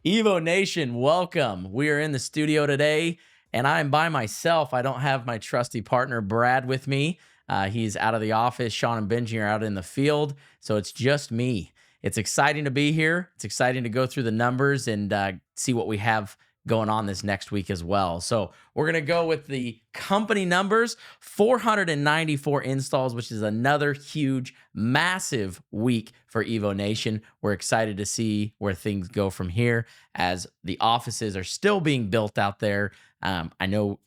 Evo Nation, welcome. We are in the studio today, and I'm by myself. I don't have my trusty partner, Brad, with me. He's out of the office. Sean and Benji are out in the field, so it's just me. It's exciting to be here. It's exciting to go through the numbers and see what we have going on this next week as well. So we're going to go with the company numbers, 494 installs, which is another huge, massive week for Evo Nation. We're excited to see where things go from here as the offices are still being built out there. I know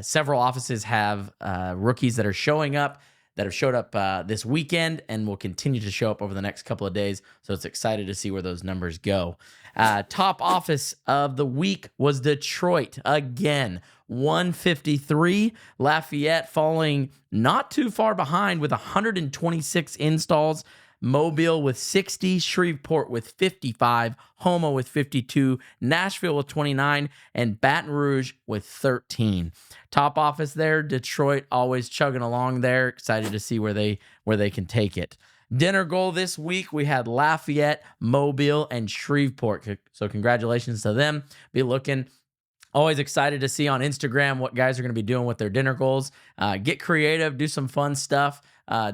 several offices have rookies that are showing up, that have showed up this weekend and will continue to show up over the next couple of days. So it's excited to see where those numbers go. Top office of the week was Detroit again, 153. Lafayette falling not too far behind with 126 installs. Mobile with 60, Shreveport with 55, Houma with 52, Nashville with 29, and Baton Rouge with 13. Top office there, Detroit always chugging along there. Excited to see where they can take it. Dinner goal this week, we had Lafayette, Mobile, and Shreveport. So congratulations to them. Be looking. Always excited to see on Instagram what guys are going to be doing with their dinner goals. Get creative, do some fun stuff.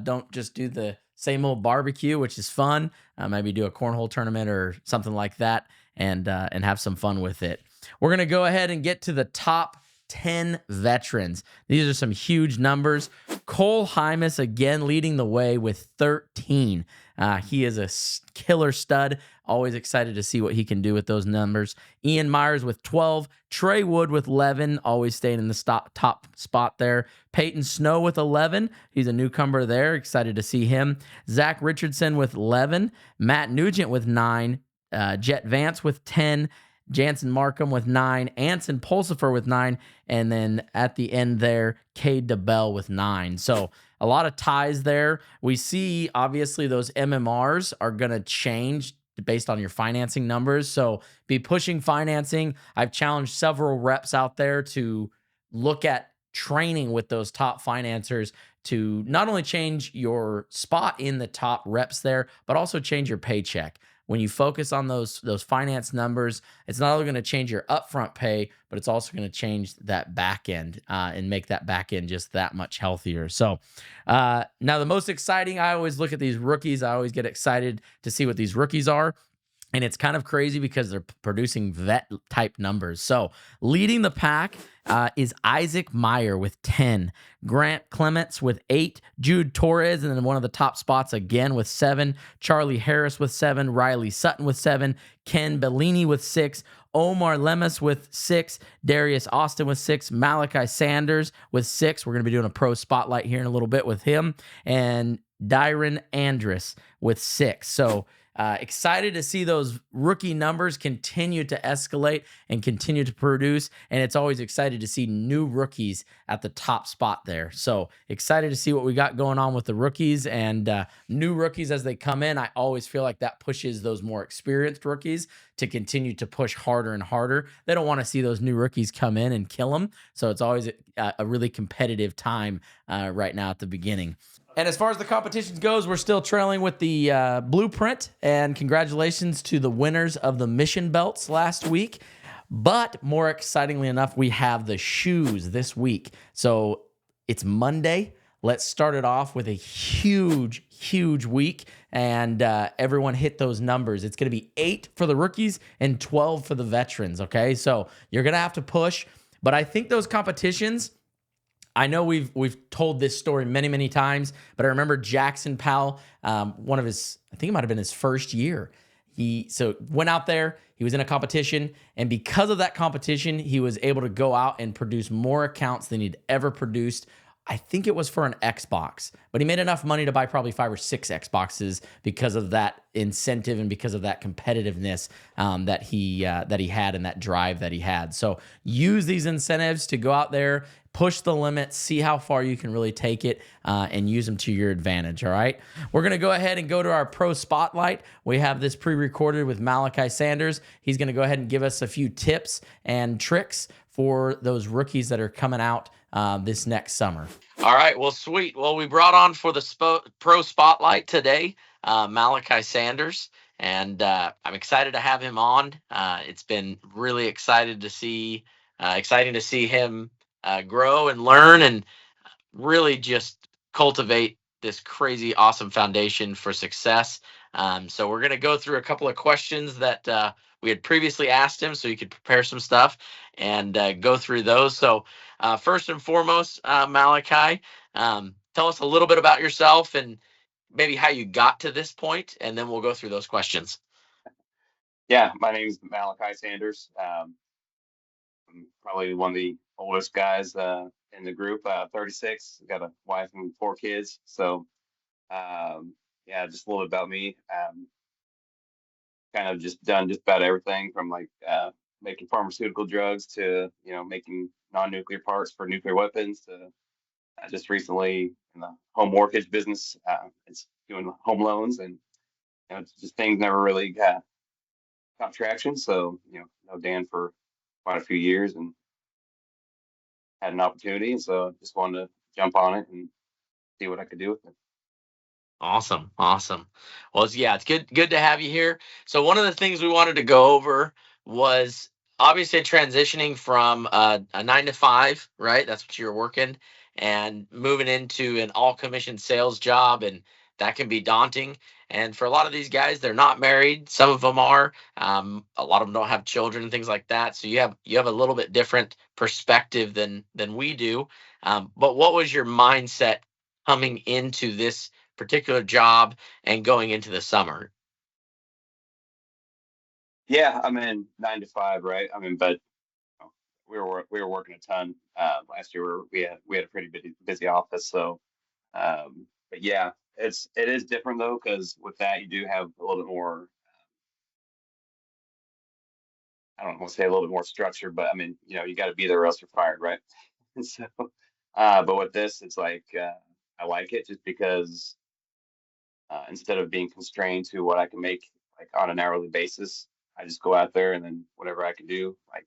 Don't just do the same old barbecue, which is fun. Maybe do a cornhole tournament or something like that and have some fun with it. We're going to go ahead and get to the top 10 veterans. These are some huge numbers. Cole Hymas again leading the way with 13. He is a killer stud. Always excited to see what he can do with those numbers. Ian Myers with 12. Trey Wood with 11. Always staying in the top spot there. Peyton Snow with 11. He's a newcomer there. Excited to see him. Zach Richardson with 11. Matt Nugent with 9. Jet Vance with 10. Jansen Markham with 9, Anson Pulsifer with 9, and then at the end there, Cade DeBell with 9. So a lot of ties there. We see, obviously, those MMRs are going to change based on your financing numbers. So be pushing financing. I've challenged several reps out there to look at training with those top financiers to not only change your spot in the top reps there, but also change your paycheck. When you focus on those finance numbers, it's not only going to change your upfront pay, but it's also going to change that back end and make that back end just that much healthier. So now the most exciting, I always look at these rookies. I always get excited to see what these rookies are. And it's kind of crazy because they're producing vet type numbers. So leading the pack is Isaac Meyer with 10, Grant Clements with 8, Jude Torres, and then one of the top spots again with 7, Charlie Harris with 7, Riley Sutton with 7, Ken Bellini with 6, Omar Lemus with 6, Darius Austin with 6, Malachi Sanders with 6. We're going to be doing a pro spotlight here in a little bit with him, and Dyron Andrus with 6. So excited to see those rookie numbers continue to escalate and continue to produce. And it's always excited to see new rookies at the top spot there. So excited to see what we got going on with the rookies and new rookies as they come in. I always feel like that pushes those more experienced rookies to continue to push harder and harder. They don't want to see those new rookies come in and kill them. So it's always a really competitive time right now at the beginning. And as far as the competitions goes, we're still trailing with the blueprint. And congratulations to the winners of the mission belts last week. But more excitingly enough, we have the shoes this week. So it's Monday. Let's start it off with a huge, huge week. And everyone hit those numbers. It's going to be 8 for the rookies and 12 for the veterans. Okay, so you're going to have to push. But I think those competitions, I know we've told this story many, many times, but I remember Jackson Powell, one of his, I think it might have been his first year. He went out there, he was in a competition, and because of that competition, he was able to go out and produce more accounts than he'd ever produced. I think it was for an Xbox, but he made enough money to buy probably 5 or 6 Xboxes because of that incentive and because of that competitiveness that he had and that drive that he had. So use these incentives to go out there, push the limits, see how far you can really take it, and use them to your advantage, all right? We're going to go ahead and go to our Pro Spotlight. We have this pre-recorded with Malachi Sanders. He's going to go ahead and give us a few tips and tricks for those rookies that are coming out this next summer. All right, well, sweet. Well, we brought on for the Pro Spotlight today Malachi Sanders. and I'm excited to have him on. It's been really exciting to see him grow and learn, and really just cultivate this crazy awesome foundation for success. So we're going to go through a couple of questions that we had previously asked him so he could prepare some stuff and go through those. So first and foremost, Malachi, tell us a little bit about yourself and maybe how you got to this point, and then we'll go through those questions. Yeah, my name is Malachi Sanders. I'm probably one of the oldest guys in the group. 36. Got a wife and 4 kids. So, yeah, just a little bit about me. Kind of just done just about everything from like making pharmaceutical drugs to making non-nuclear parts for nuclear weapons to just recently in the home mortgage business. It's doing home loans and it's just things never really got traction. So know Dan for quite a few years and had an opportunity, so just wanted to jump on it and see what I could do with it. Awesome, awesome. Well, it's good to have you here. So one of the things we wanted to go over was obviously transitioning from a 9 to 5, right? That's what you're working, and moving into an all commission sales job, and that can be daunting. And for a lot of these guys, they're not married. Some of them are. A lot of them don't have children and things like that. So you have a little bit different perspective than we do. But what was your mindset coming into this particular job and going into the summer? Yeah, I'm in 9 to 5, right? I mean, but we were working a ton last year. We had a pretty busy office, so but yeah, it is different though because with that you do have a little bit more. I don't want to say a little bit more structure, but I mean, you got to be there or else you're fired, right? And so, but with this, it's like I like it just because instead of being constrained to what I can make like on an hourly basis, I just go out there and then whatever I can do, like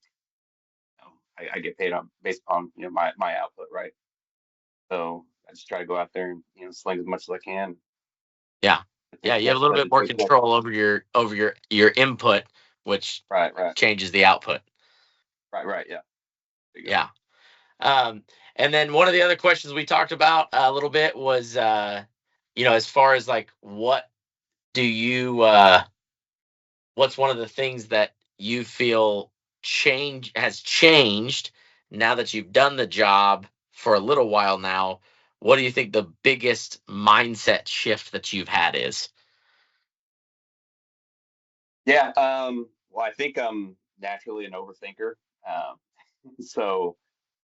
I get paid on based on my output, right? So I just try to go out there and sling as much as I can. Yeah. Yeah, you have a little Let bit the more chips fall. control over your input, which Right, right, changes the output. right. Yeah, there you go. Yeah. Um, and then one of the other questions we talked about a little bit was as far as like do you what's one of the things that you feel has changed now that you've done the job for a little while now? What do you think the biggest mindset shift that you've had is? Yeah. Well, I think I'm naturally an overthinker. Um, so,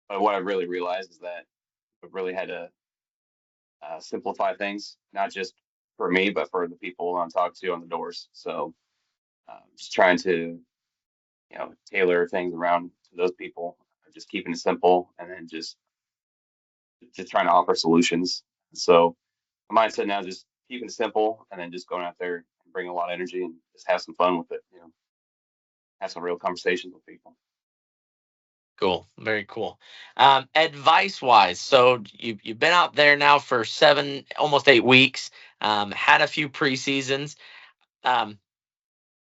but what I really realized is that I've really had to simplify things, not just for me, but for the people I'm talking to on the doors. So, just trying to tailor things around to those people, just keeping it simple, and then just trying to offer solutions. So my mindset now is just keeping it simple, and then just going out there and bring a lot of energy and just have some fun with it. Have some real conversations with people. Cool, very cool. Advice wise, so you've been out there now for 7, almost 8 weeks. Had a few preseasons. Um,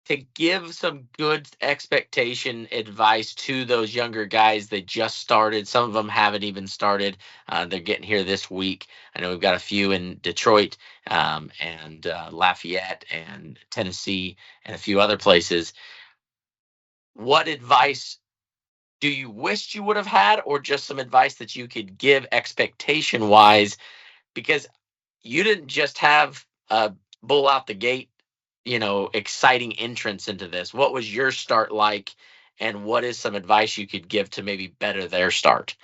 to give some good expectation advice to those younger guys that just started. Some of them haven't even started. They're getting here this week. I know we've got a few in Detroit and Lafayette and Tennessee and a few other places. What advice do you wish you would have had, or just some advice that you could give expectation wise? Because you didn't just have a bull out the gate, exciting entrance into this. What was your start like? And what is some advice you could give to maybe better their start?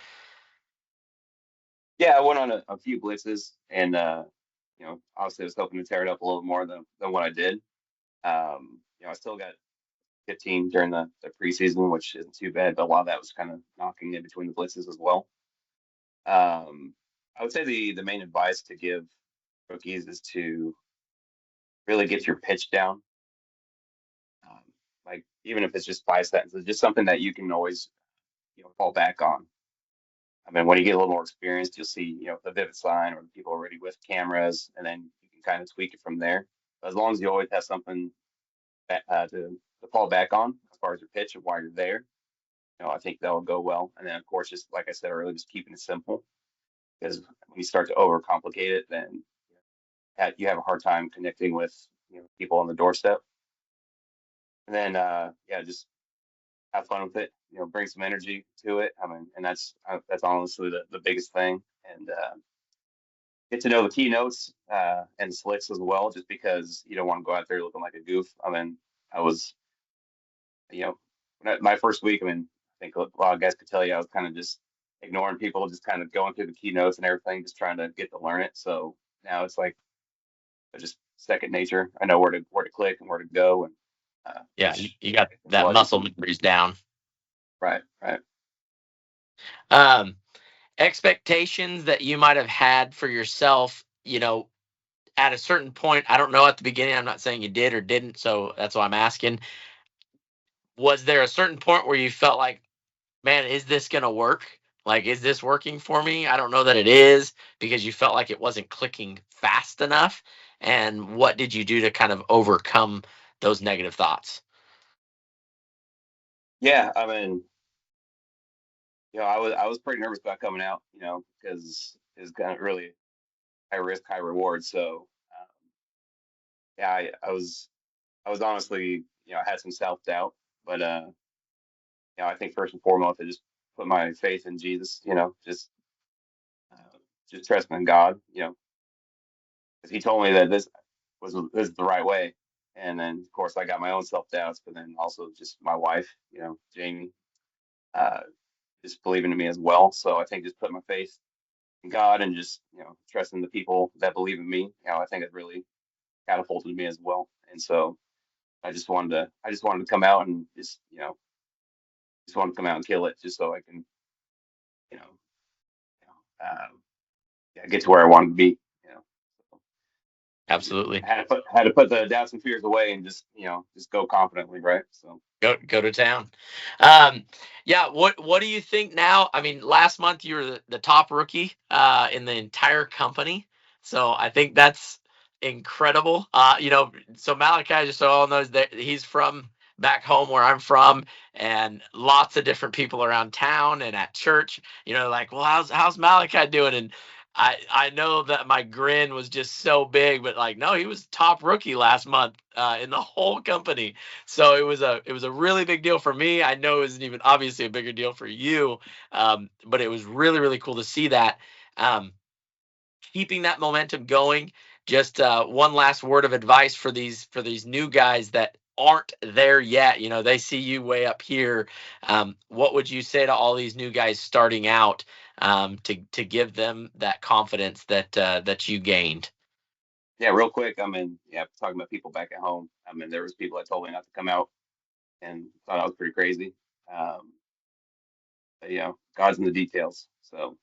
Yeah, I went on a few blitzes, and obviously I was hoping to tear it up a little more than what I did. I still got 15 during the preseason, which isn't too bad, but a lot of that was kind of knocking in between the blitzes as well. I would say the main advice to give rookies is to really get your pitch down. Um, like even if it's just 5 sentences, just something that you can always fall back on. I mean, when you get a little more experienced, you'll see the vivid sign or the people already with cameras, and then you can kind of tweak it from there. But as long as you always have something to fall back on as far as your pitch and why you're there. I think that'll go well. And then of course, just like I said earlier, just keeping it simple because when you start to overcomplicate it, then you have a hard time connecting with people on the doorstep. And then yeah, just have fun with it. Bring some energy to it. I mean, and that's honestly the biggest thing. And get to know the keynotes and the slicks as well, just because you don't want to go out there looking like a goof. I mean, I was, you know, my first week, I mean, I think a lot of guys could tell you I was kind of just ignoring people, just kind of going through the keynotes and everything, just trying to get to learn it. So now it's like just second nature. I know where to click and where to go, and Yeah, which you got it's a that lot muscle easier. memories down. Right, right. Um, Expectations that you might have had for yourself, at a certain point, I don't know at the beginning, I'm not saying you did or didn't, so that's why I'm asking. Was there a certain point where you felt like, man, is this going to work? Like, is this working for me? I don't know that it is, because you felt like it wasn't clicking fast enough. And what did you do to kind of overcome those negative thoughts? Yeah, I mean, I was pretty nervous about coming out, because it's kind of really high risk, high reward. So yeah, I was honestly, I had some self doubt, but I think first and foremost, I just put my faith in Jesus, uh, just trusting in God, because He told me that this is the right way. And then of course I got my own self doubts, but then also just my wife, Jamie, uh, just believing in me as well. So I think just put my faith in God and just trusting the people that believe in me, I think it really catapulted me as well. And so I just wanted to come out and just wanted to come out and kill it, just so I can, you know, yeah, get to where I wanted to be. You know, so Absolutely. had to put the doubts and fears away and just go confidently, right? So Go to town. Um, yeah. What do you think now? I mean, last month you were the top rookie in the entire company, so I think that's incredible. So Malachi, just so all knows, that he's from back home where I'm from, and lots of different people around town and at church. Like, well, how's Malachi doing? And I know that my grin was just so big, but like, no, he was top rookie last month in the whole company. So it was a really big deal for me. I know it was even obviously a bigger deal for you, but it was really really cool to see that. Um, Keeping that momentum going. Just one last word of advice for these new guys that aren't there yet. They see you way up here. What would you say to all these new guys starting out, to give them that confidence that you gained? yeah, real quick, I mean, yeah, talking about people back at home. I mean, there was people that told me not to come out and thought I was pretty crazy. Um, but God's in the details. So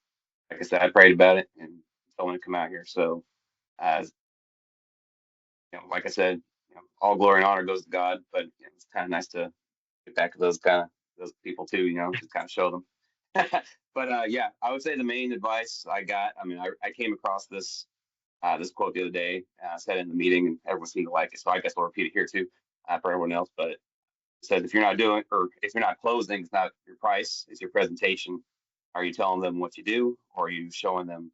like I said, I prayed about it and told me to come out here. So as like I said, all glory and honor goes to God. But it's kind of nice to get back to those people too. Just kind of show them. But yeah, I would say the main advice I got. I mean, I came across this quote the other day. Said it in the meeting, and everyone seemed to like it. So I guess I'll repeat it here too for everyone else. But it says if you're not doing, or if you're not closing, it's not your price, it's your presentation. Are you telling them what you do, or are you showing them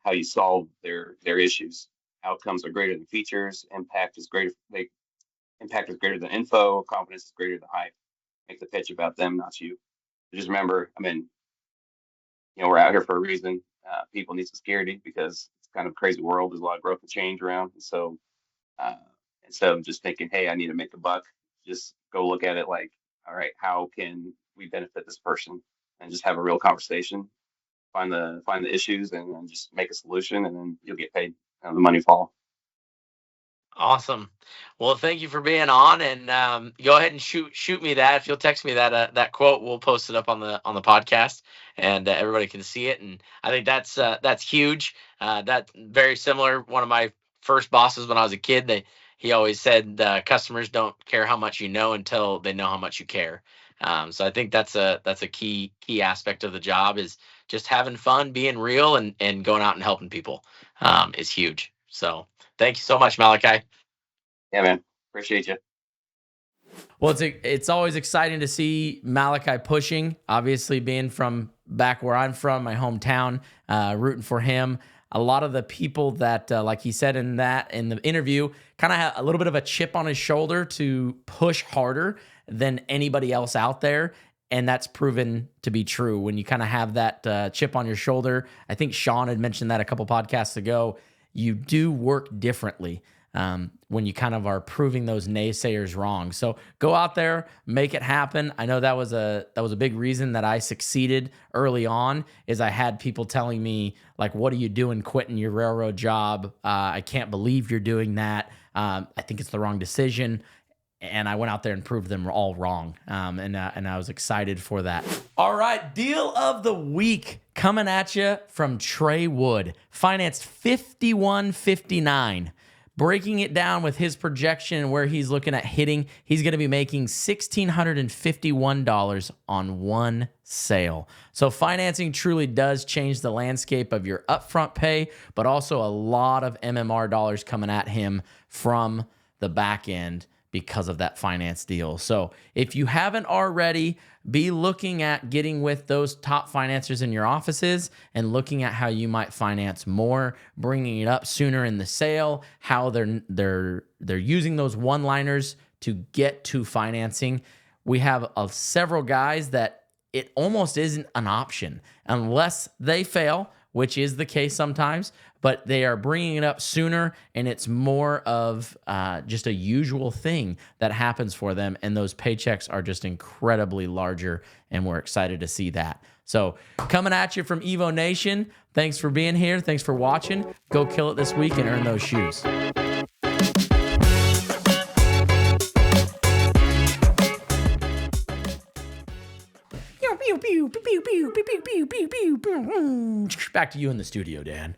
how you solve their issues? Outcomes are greater than features. Impact is greater than info. Confidence is greater than hype. Make the pitch about them, not you. Just remember, I mean, we're out here for a reason. People need some security because it's kind of a crazy world. There's a lot of growth and change around. And so uh, instead of just thinking, hey, I need to make a buck, just go look at it like, all right, how can we benefit this person? And just have a real conversation, find the issues, and then just make a solution, and then you'll get paid. The money fall. Awesome. Well, thank you for being on, and go ahead and shoot me that. If you'll text me that quote, we'll post it up on the podcast, and everybody can see it. And I think that's huge. That's very similar. One of my first bosses when I was a kid, he always said customers don't care how much you know until they know how much you care. So I think that's a key aspect of the job, is just having fun, being real, and going out and helping people is huge. So thank you so much, Malachi. Yeah, man. Appreciate you. Well, it's always exciting to see Malachi pushing. Obviously, being from back where I'm from, my hometown, rooting for him. A lot of the people that, like he said in the interview, kind of had a little bit of a chip on his shoulder to push harder than anybody else out there. And that's proven to be true when you kind of have that chip on your shoulder. I think Sean had mentioned that a couple podcasts ago. You do work differently when you kind of are proving those naysayers wrong. So go out there, make it happen. I know that was a big reason that I succeeded early on. Is I had people telling me like, "What are you doing, quitting your railroad job? I can't believe you're doing that. I think it's the wrong decision." And I went out there and proved them all wrong. And I was excited for that. All right, deal of the week coming at you from Trey Wood. Financed 51.59. Breaking it down with his projection and where he's looking at hitting, he's going to be making $1,651 on one sale. So financing truly does change the landscape of your upfront pay, but also a lot of MMR dollars coming at him from the back end because of that finance deal. So if you haven't already, be looking at getting with those top financiers in your offices and looking at how you might finance more, bringing it up sooner in the sale, how they're using those one-liners to get to financing. We have several guys that it almost isn't an option unless they fail, which is the case sometimes, but they are bringing it up sooner, and it's more of just a usual thing that happens for them, and those paychecks are just incredibly larger, and we're excited to see that. So coming at you from Evo Nation, thanks for being here. Thanks for watching. Go kill it this week and earn those shoes. Back to you in the studio, Dan.